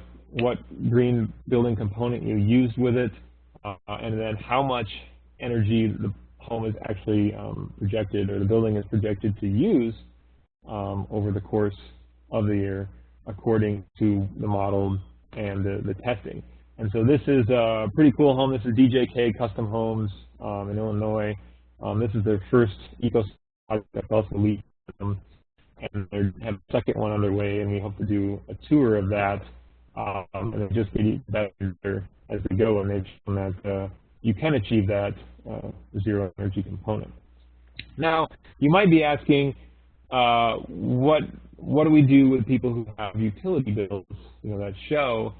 green building component you used with it, and then how much energy the home is actually projected, or the building is projected to use over the course of the year, according to the model and the testing. And so this is a pretty cool home. This is DJK Custom Homes in Illinois. This is their first eco project that's also LEED, and they have a second one underway, and we hope to do a tour of that, and it just get better as we go, and they've shown that you can achieve that zero energy component. Now, you might be asking, what do we do with people who have utility bills, that show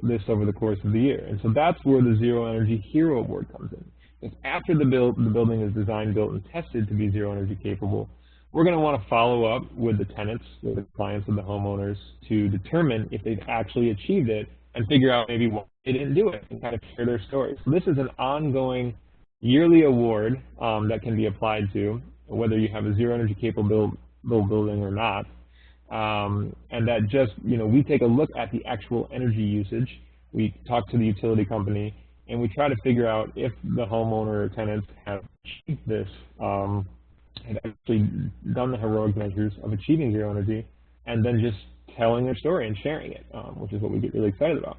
this over the course of the year? And so that's where the Zero Energy Hero Award comes in. If after the building is designed, built, and tested to be zero energy capable, we're going to want to follow up with the tenants, with the clients, and the homeowners to determine if they've actually achieved it and figure out maybe why they didn't do it and kind of share their stories. So this is an ongoing yearly award that can be applied to, whether you have a zero energy capable building or not. And that just, we take a look at the actual energy usage. We talk to the utility company, and we try to figure out if the homeowner or tenants have achieved this, have actually done the heroic measures of achieving zero energy, and then just telling their story and sharing it, which is what we get really excited about.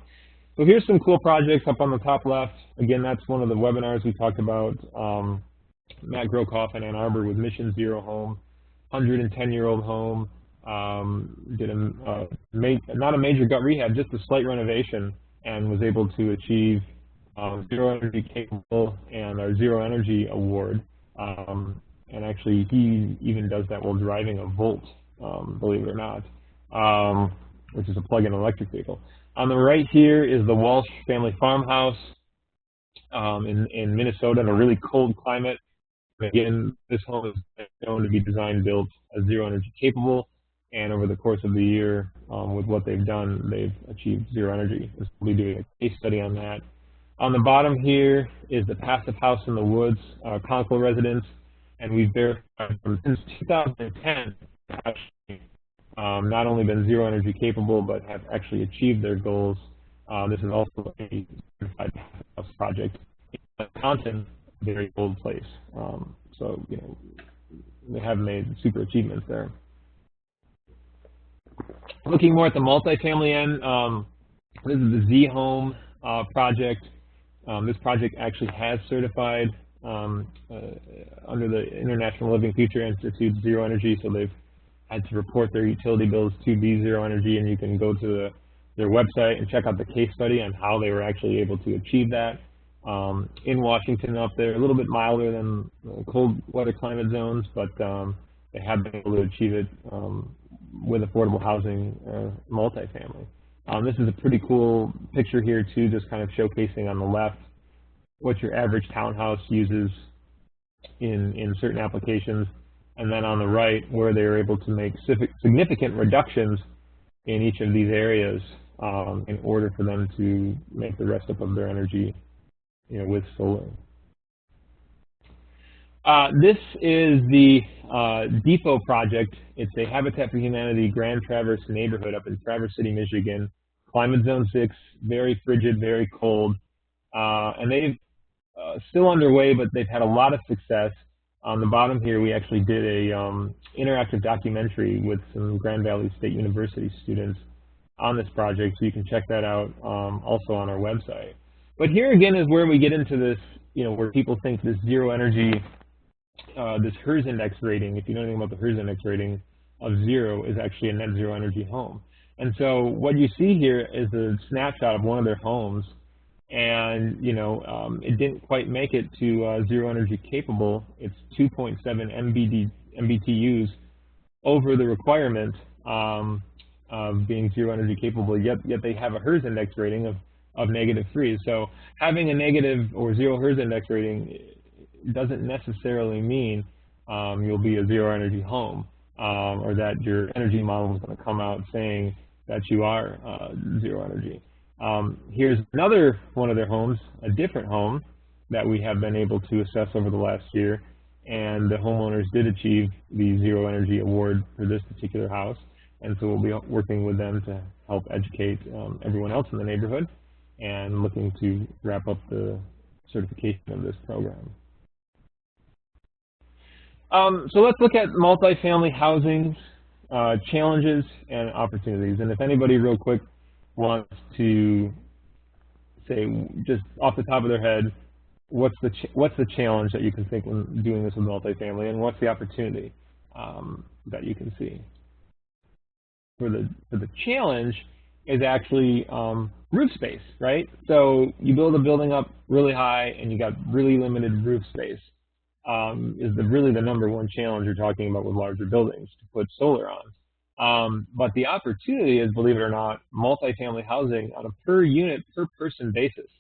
So here's some cool projects up on the top left. Again, that's one of the webinars we talked about. Matt Grokoff in Ann Arbor with Mission Zero Home, 110-year-old home. Did not a major gut rehab, just a slight renovation, and was able to achieve Zero Energy Capable and our Zero Energy Award. And actually, he even does that while driving a Volt, believe it or not, which is a plug-in electric vehicle. On the right here is the Walsh family farmhouse in Minnesota in a really cold climate. Again, this home is known to be design built as zero energy capable, and over the course of the year, with what they've done, they've achieved zero energy. We'll be doing a case study on that. On the bottom here is the Passive House in the Woods, Conkle residence, and we've verified from since 2010 actually, not only been zero energy capable, but have actually achieved their goals. This is also a certified house project in Wisconsin, a very cold place. So, they have made super achievements there. Looking more at the multifamily end, this is the Z Home project. This project actually has certified under the International Living Future Institute Zero Energy, so they've had to report their utility bills to be zero energy, and you can go to their website and check out the case study on how they were actually able to achieve that. In Washington up there, a little bit milder than cold weather climate zones, but they have been able to achieve it with affordable housing, multifamily. This is a pretty cool picture here too, just kind of showcasing on the left what your average townhouse uses in certain applications, and then on the right where they are able to make significant reductions in each of these areas in order for them to make the rest up of their energy, with solar. This is the Depot project. It's a Habitat for Humanity Grand Traverse neighborhood up in Traverse City, Michigan. Climate zone 6, very frigid, very cold. And they've still underway, but they've had a lot of success. On the bottom here, we actually did a interactive documentary with some Grand Valley State University students on this project, so you can check that out also on our website. But here again is where we get into this, where people think this zero energy, this HERS index rating, if you know anything about the HERS index rating of 0, is actually a net zero energy home. And so what you see here is a snapshot of one of their homes, and it didn't quite make it to zero energy capable. It's 2.7 MBTUs over the requirement, of being zero energy capable, yet they have a HERS index rating of -3. So having a negative or zero HERS index rating doesn't necessarily mean you'll be a zero energy home, or that your energy model is going to come out saying that you are zero energy. Here's another one of their homes, a different home that we have been able to assess over the last year, and the homeowners did achieve the Zero Energy Award for this particular house, and so we'll be working with them to help educate everyone else in the neighborhood and looking to wrap up the certification of this program. So let's look at multifamily housing challenges and opportunities. And if anybody real quick wants to say, just off the top of their head, what's the challenge that you can think when doing this with multifamily, and what's the opportunity that you can see? For the challenge is actually roof space, right? So you build a building up really high and you got really limited roof space. Is really the #1 challenge you're talking about with larger buildings to put solar on. But the opportunity is, believe it or not, multifamily housing on a per unit, per person basis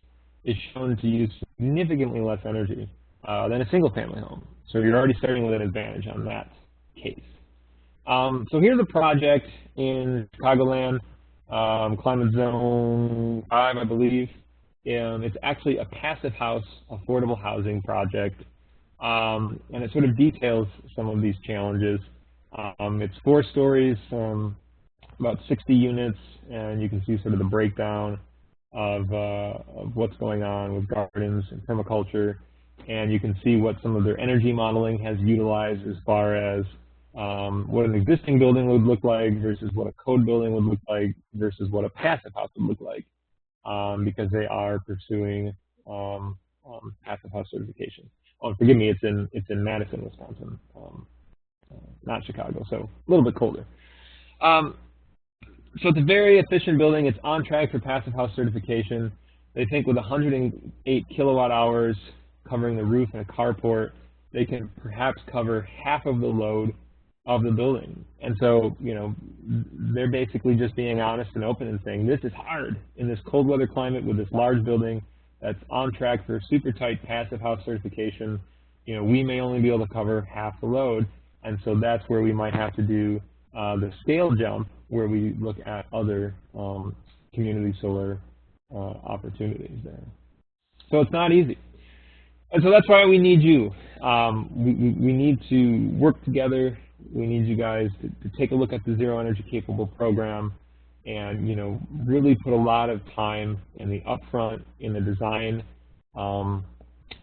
is shown to use significantly less energy than a single family home. So you're already starting with an advantage on that case. So here's a project in Chicagoland, climate zone 5, I believe. It's actually a passive house, affordable housing project. And it sort of details some of these challenges. It's 4 stories, about 60 units, and you can see sort of the breakdown of what's going on with gardens and permaculture. And you can see what some of their energy modeling has utilized as far as what an existing building would look like versus what a code building would look like versus what a passive house would look like, because they are pursuing passive house certification. Oh, forgive me, it's in Madison, Wisconsin, not Chicago, so a little bit colder. So it's a very efficient building. It's on track for passive house certification. They think with 108 kilowatt hours covering the roof and a carport, they can perhaps cover half of the load of the building. And so, you know, they're basically just being honest and open and saying, this is hard in this cold weather climate with this large building that's on track for super tight passive house certification. You know, we may only be able to cover half the load. And so that's where we might have to do the scale jump, where we look at other community solar opportunities there. So it's not easy. And so that's why we need you. We need to work together. We need you guys to take a look at the Zero Energy Capable program and, you know, really put a lot of time in the upfront, in the design,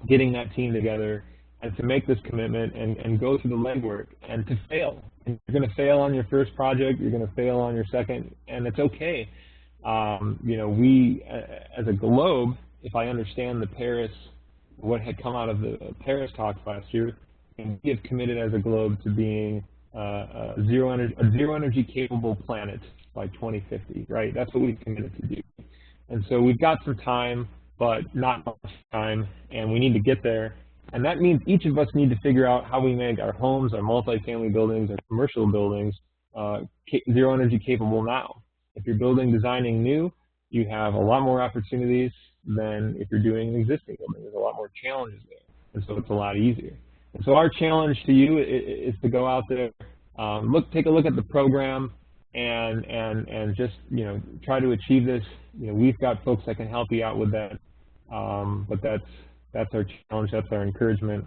getting that team together, and to make this commitment and go through the legwork and to fail. And you're going to fail on your first project, you're going to fail on your second, and it's okay. You know, we, as a globe, if I understand the Paris, what had come out of the Paris talks last year, and we have committed as a globe to being a zero energy capable planet by 2050, right? That's what we've committed to do. And so we've got some time, but not much time, and we need to get there. And that means each of us need to figure out how we make our homes, our multifamily buildings, our commercial buildings zero energy capable now. If you're designing new, you have a lot more opportunities than if you're doing an existing building. There's a lot more challenges there, and so it's a lot easier. And so our challenge to you is to go out there, take a look at the program, and just, you know, try to achieve this. You know, we've got folks that can help you out with that, but that's our challenge, that's our encouragement,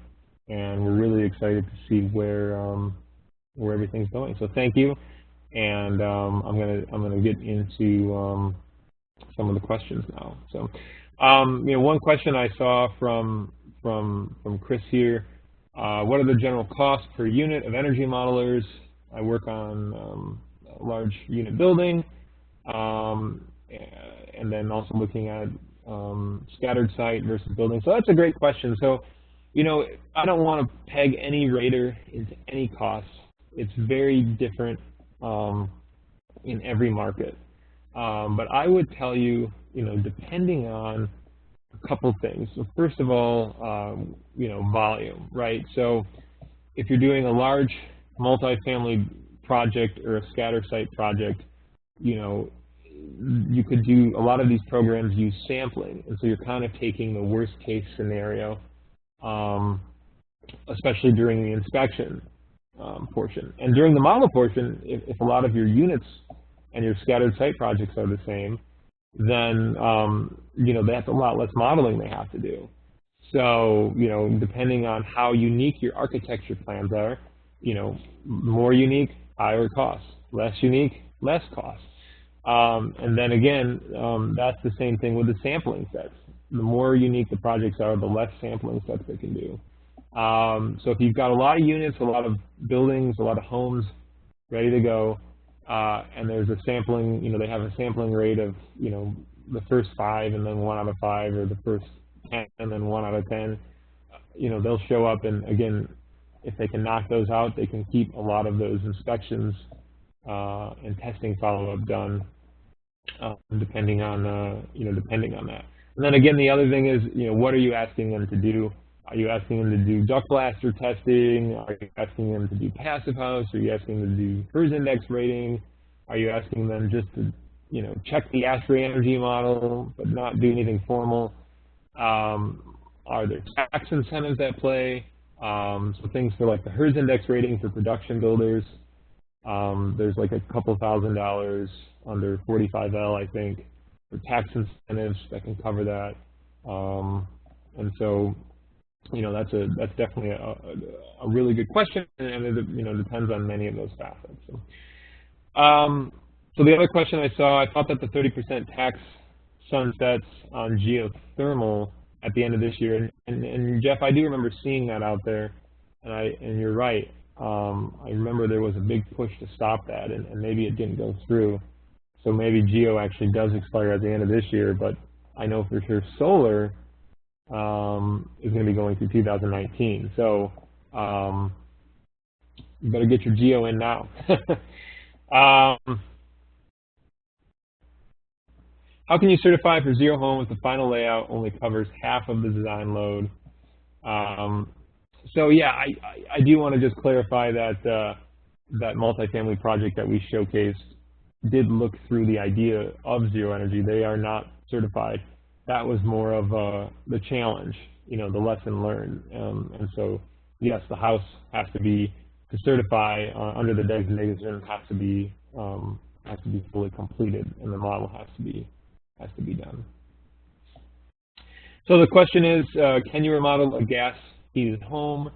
and we're really excited to see where everything's going. So thank you, and I'm gonna get into some of the questions now. So, you know, one question I saw from Chris here: what are the general costs per unit of energy modelers? I work on a large unit building, and then also looking at scattered site versus building. So that's a great question. So, you know, I don't want to peg any rater into any cost. It's very different in every market. But I would tell you, you know, depending on a couple things. So first of all, you know, volume, right? So if you're doing a large multifamily project or a scatter site project, you know, you could do, a lot of these programs use sampling, and so you're kind of taking the worst case scenario, especially during the inspection portion. And during the model portion, if a lot of your units and your scattered site projects are the same, then you know, that's a lot less modeling they have to do. So, you know, depending on how unique your architecture plans are, you know, more unique, higher costs, less unique, less costs. And then again, that's the same thing with the sampling sets. The more unique the projects are, the less sampling sets they can do. So if you've got a lot of units, a lot of buildings, a lot of homes ready to go, and there's a sampling, you know, they have a sampling rate of, you know, the first 5 and then 1 out of 5, or the first 10 and then 1 out of 10, you know, they'll show up, and again, if they can knock those out, they can keep a lot of those inspections and testing follow-up done, depending on, you know, depending on that. And then again, the other thing is, you know, what are you asking them to do? Are you asking them to do duct blaster testing? Are you asking them to do passive house? Are you asking them to do HERS index rating? Are you asking them just to, you know, check the ASHRAE energy model but not do anything formal? Are there tax incentives at play? So things for like the HERS index rating for production builders. There's like a couple $1,000s under 45L, I think, for tax incentives that can cover that. And so, you know, that's definitely a really good question, and it, you know, depends on many of those facets. So the other question I saw, I thought that the 30% tax sunsets on geothermal at the end of this year, and Jeff, I do remember seeing that out there, and you're right. I remember there was a big push to stop that, and maybe it didn't go through. So maybe geo actually does expire at the end of this year, but I know for sure solar is going to be going through 2019. So you better get your geo in now. How can you certify for zero home if the final layout only covers half of the design load? So yeah, I do want to just clarify that that multifamily project that we showcased did look through the idea of zero energy. They are not certified. That was more of the challenge, you know, the lesson learned. And so yes, the house has to be, to certify under the designation, has to be fully completed, and the model has to be done. So the question is, can you remodel a gas heated home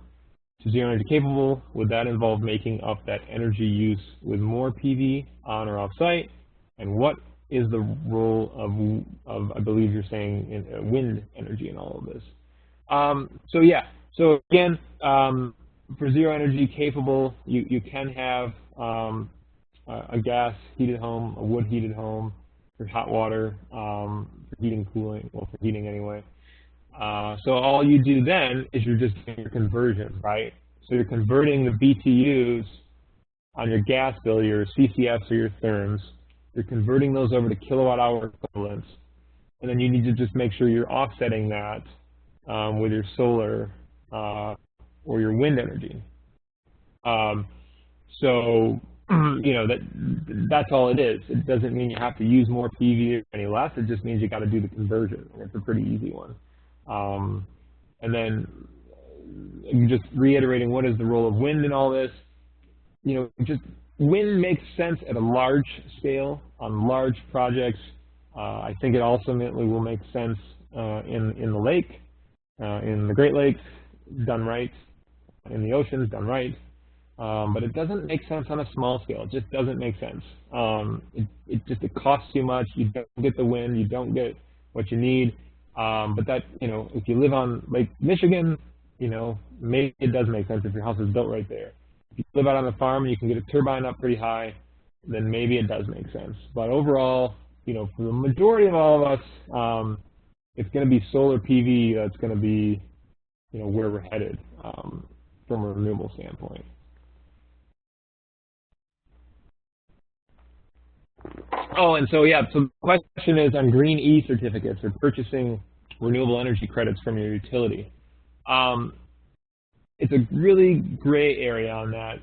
to zero energy capable? Would that involve making up that energy use with more PV on or off site? And what is the role of I believe you're saying, in wind energy in all of this? So yeah, so again, for zero energy capable, you can have a gas heated home, a wood heated home, for hot water, for heating, cooling, well, for heating anyway. So all you do then is you're just doing your conversion, right? So you're converting the BTUs on your gas bill, your CCFs or your therms. You're converting those over to kilowatt-hour equivalents, and then you need to just make sure you're offsetting that with your solar or your wind energy. So you know, that's all it is. It doesn't mean you have to use more PV or any less. It just means you got to do the conversion. It's a pretty easy one. And then just reiterating, what is the role of wind in all this? You know, just wind makes sense at a large scale on large projects. I think it ultimately will make sense in the lake, in the Great Lakes, done right, in the oceans, done right. But it doesn't make sense on a small scale. It just doesn't make sense. It costs too much. You don't get the wind. You don't get what you need. But that, you know, if you live on Lake Michigan, you know, maybe it does make sense if your house is built right there. If you live out on the farm and you can get a turbine up pretty high, then maybe it does make sense. But overall, you know, for the majority of all of us, it's going to be solar PV that's going to be, you know, where we're headed from a renewable standpoint. Oh, and so yeah, so the question is on green e-certificates or purchasing renewable energy credits from your utility. It's a really gray area on that.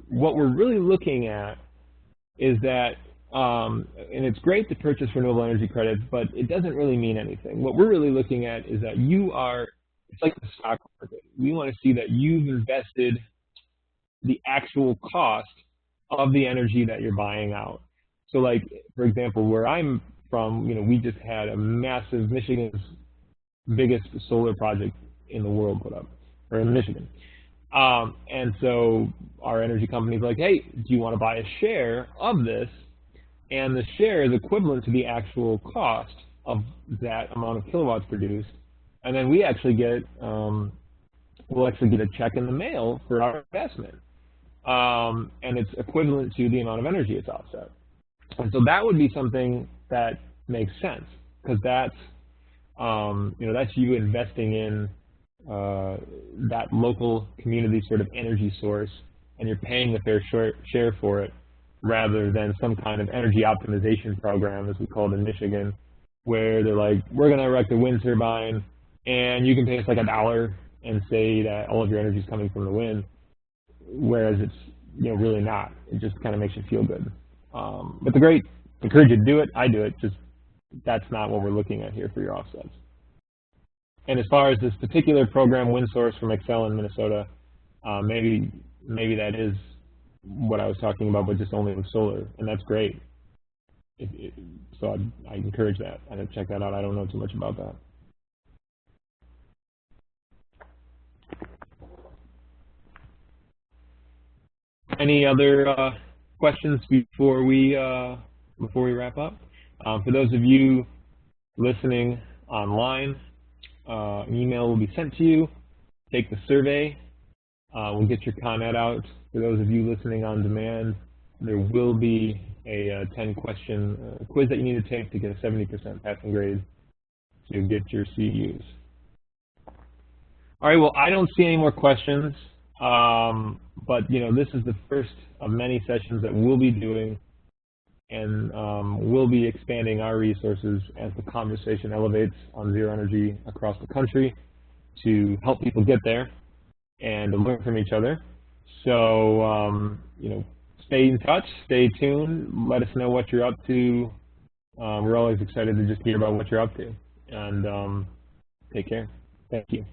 What we're really looking at is that And it's great to purchase renewable energy credits, but it doesn't really mean anything. What we're really looking at is that it's like the stock market. We want to see that you've invested the actual cost of the energy that you're buying out. So like, for example, where I'm from, we just had a massive, Michigan's biggest solar project in the world put up, or in Michigan. And so our energy company's like, hey, do you want to buy a share of this? And the share is equivalent to the actual cost of that amount of kilowatts produced. And then we actually get, we'll actually get a check in the mail for our investment. And it's equivalent to the amount of energy it's offset. And so that would be something that makes sense, because that's, that's you investing in that local community sort of energy source, and you're paying a fair share for it, rather than some kind of energy optimization program, as we call it in Michigan, where they're like, we're going to erect a wind turbine, and you can pay us like $1 and say that all of your energy is coming from the wind, whereas it's really not. It just kind of makes you feel good. But encourage you to do it. I do it. Just that's not what we're looking at here for your offsets. And as far as this particular program, WindSource from Excel in Minnesota, maybe that is what I was talking about, but just only with solar, and that's great. So I encourage that. I'd check that out. I don't know too much about that. Any other questions before we wrap up? For those of you listening online, an email will be sent to you. Take the survey. We'll get your comment out. For those of you listening on demand, there will be a 10-question quiz that you need to take to get a 70% passing grade to get your CUs. All right, well, I don't see any more questions, but this is the first of many sessions that we'll be doing, and we'll be expanding our resources as the conversation elevates on zero energy across the country to help people get there and to learn from each other. So, stay in touch, stay tuned, let us know what you're up to. We're always excited to just hear about what you're up to. And take care. Thank you.